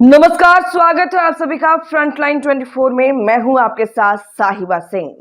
नमस्कार, स्वागत है आप सभी का फ्रंटलाइन 24 में। मैं हूं आपके साथ साहिबा सिंह।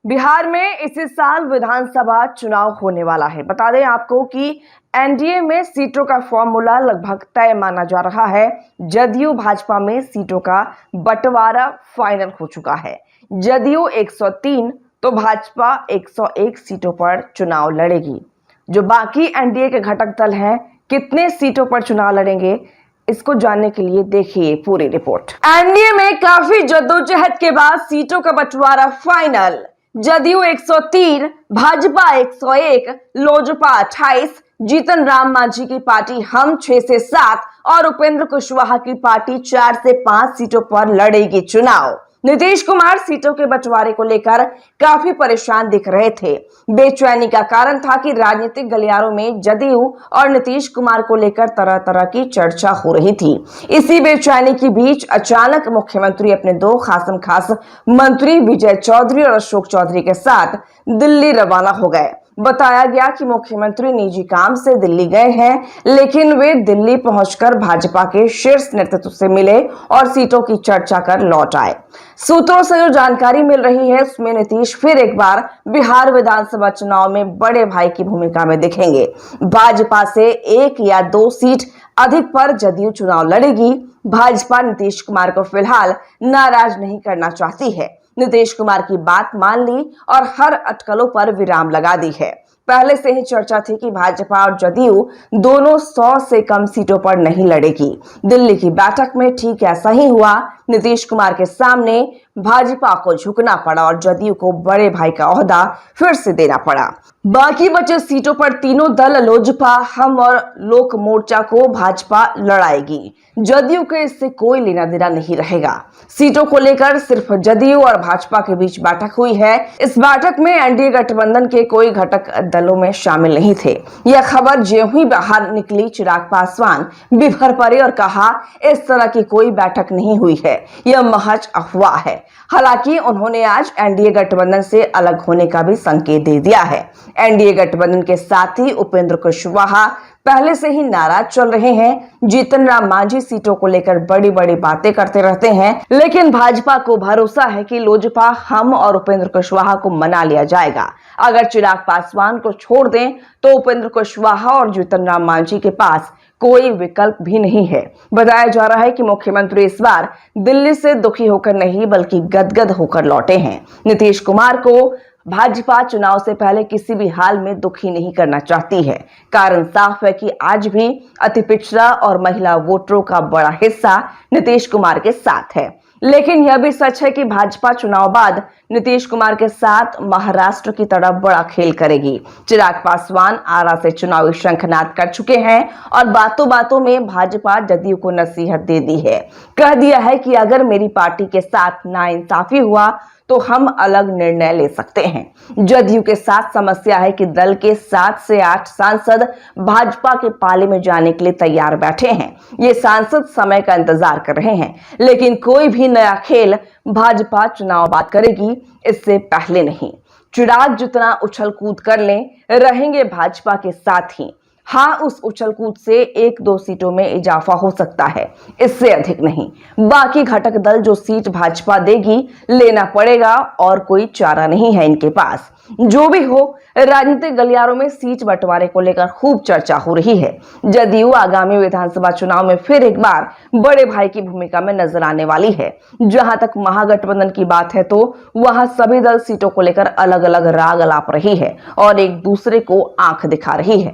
बिहार में इसी साल विधानसभा चुनाव होने वाला है। बता दें आपको कि एनडीए में सीटों का फॉर्मूला लगभग तय माना जा रहा है। जदयू भाजपा में सीटों का बंटवारा फाइनल हो चुका है। जदयू 103 तो भाजपा 101 सीटों पर चुनाव लड़ेगी। जो बाकी एनडीए के घटक दल हैं, कितने सीटों पर चुनाव लड़ेंगे, इसको जानने के लिए देखिए पूरी रिपोर्ट। एनडीए में काफी जद्दोजहद के बाद सीटों का बंटवारा फाइनल। जदयू 103, भाजपा 101, लोजपा 28, जीतन राम मांझी की पार्टी हम 6 से 7 और उपेंद्र कुशवाहा की पार्टी 4 से 5 सीटों पर लड़ेगी चुनाव। नीतीश कुमार सीटों के बंटवारे को लेकर काफी परेशान दिख रहे थे। बेचैनी का कारण था कि राजनीतिक गलियारों में जदयू और नीतीश कुमार को लेकर तरह तरह की चर्चा हो रही थी। इसी बेचैनी के बीच अचानक मुख्यमंत्री अपने 2 खास मंत्री विजय चौधरी और अशोक चौधरी के साथ दिल्ली रवाना हो गए। बताया गया कि मुख्यमंत्री निजी काम से दिल्ली गए हैं, लेकिन वे दिल्ली पहुंचकर भाजपा के शीर्ष नेतृत्व से मिले और सीटों की चर्चा कर लौट आए। सूत्रों से जो जानकारी मिल रही है, उसमें नीतीश फिर एक बार बिहार विधानसभा चुनाव में बड़े भाई की भूमिका में दिखेंगे। भाजपा से 1 या 2 सीट अधिक पर जदयू चुनाव लड़ेगी। भाजपा नीतीश कुमार को फिलहाल नाराज नहीं करना चाहती है। नीतीश कुमार की बात मान ली और हर अटकलों पर विराम लगा दी है। पहले से ही चर्चा थी कि भाजपा और जदयू दोनों 100 से कम सीटों पर नहीं लड़ेगी। दिल्ली की बैठक में ठीक ऐसा ही हुआ। नीतीश कुमार के सामने भाजपा को झुकना पड़ा और जदयू को बड़े भाई का ओहदा फिर से देना पड़ा। बाकी बचे सीटों पर तीनों दल लोजपा, हम और लोक मोर्चा को भाजपा लड़ाएगी। जदयू के इससे कोई लेना देना नहीं रहेगा। सीटों को लेकर सिर्फ जदयू और भाजपा के बीच बैठक हुई है। इस बैठक में एनडीए गठबंधन के कोई घटक दलों में शामिल नहीं थे। यह खबर ज्यों ही बाहर निकली, चिराग पासवान बिफर पड़े और कहा, इस तरह की कोई बैठक नहीं हुई है, यह महज अफवाह है। हालांकि उन्होंने आज एनडीए गठबंधन से अलग होने का भी संकेत दे दिया है। एनडीए गठबंधन के साथ ही उपेंद्र कुशवाहा पहले से ही नाराज चल रहे हैं। जीतन राम मांझी सीटों को लेकर बड़ी बड़ी बातें करते रहते हैं, लेकिन भाजपा को भरोसा है कि लोजपा, हम और उपेंद्र कुशवाहा को मना लिया जाएगा। अगर चिराग पासवान को छोड़ दें तो उपेंद्र कुशवाहा और जीतन राम मांझी के पास कोई विकल्प भी नहीं है। बताया जा रहा है कि मुख्यमंत्री इस बार दिल्ली से दुखी होकर नहीं बल्कि गदगद होकर लौटे हैं। नीतीश कुमार को भाजपा चुनाव से पहले किसी भी हाल में दुखी नहीं करना चाहती है। कारण साफ है कि आज भी अति पिछड़ा और महिला वोटरों का बड़ा हिस्सा नीतीश कुमार के साथ है। लेकिन यह भी सच है कि भाजपा चुनाव बाद नीतीश कुमार के साथ महाराष्ट्र की तरफ बड़ा खेल करेगी। चिराग पासवान आरा से चुनावी शंखनाद कर चुके हैं और बातों बातों में भाजपा जदयू को नसीहत दे दी है। कह दिया है कि अगर मेरी पार्टी के साथ नाइंसाफी हुआ तो हम अलग निर्णय ले सकते हैं। जदयू के साथ समस्या है कि दल के 7 से 8 सांसद भाजपा के पाले में जाने के लिए तैयार बैठे हैं। ये सांसद समय का इंतजार कर रहे हैं, लेकिन कोई भी नया खेल भाजपा चुनाव बाद करेगी, इससे पहले नहीं। चिराग जितना उछल कूद कर लें, रहेंगे भाजपा के साथ ही। हाँ, उस उछल कूद से 1-2 सीटों में इजाफा हो सकता है, इससे अधिक नहीं। बाकी घटक दल जो सीट भाजपा देगी लेना पड़ेगा और कोई चारा नहीं है इनके पास। जो भी हो, राजनीतिक गलियारों में सीट बंटवारे को लेकर खूब चर्चा हो रही है। जदयू आगामी विधानसभा चुनाव में फिर एक बार बड़े भाई की भूमिका में नजर आने वाली है। जहां तक महागठबंधन की बात है तो वहां सभी दल सीटों को लेकर अलग अलग राग अलाप रही है और एक दूसरे को आंख दिखा रही है।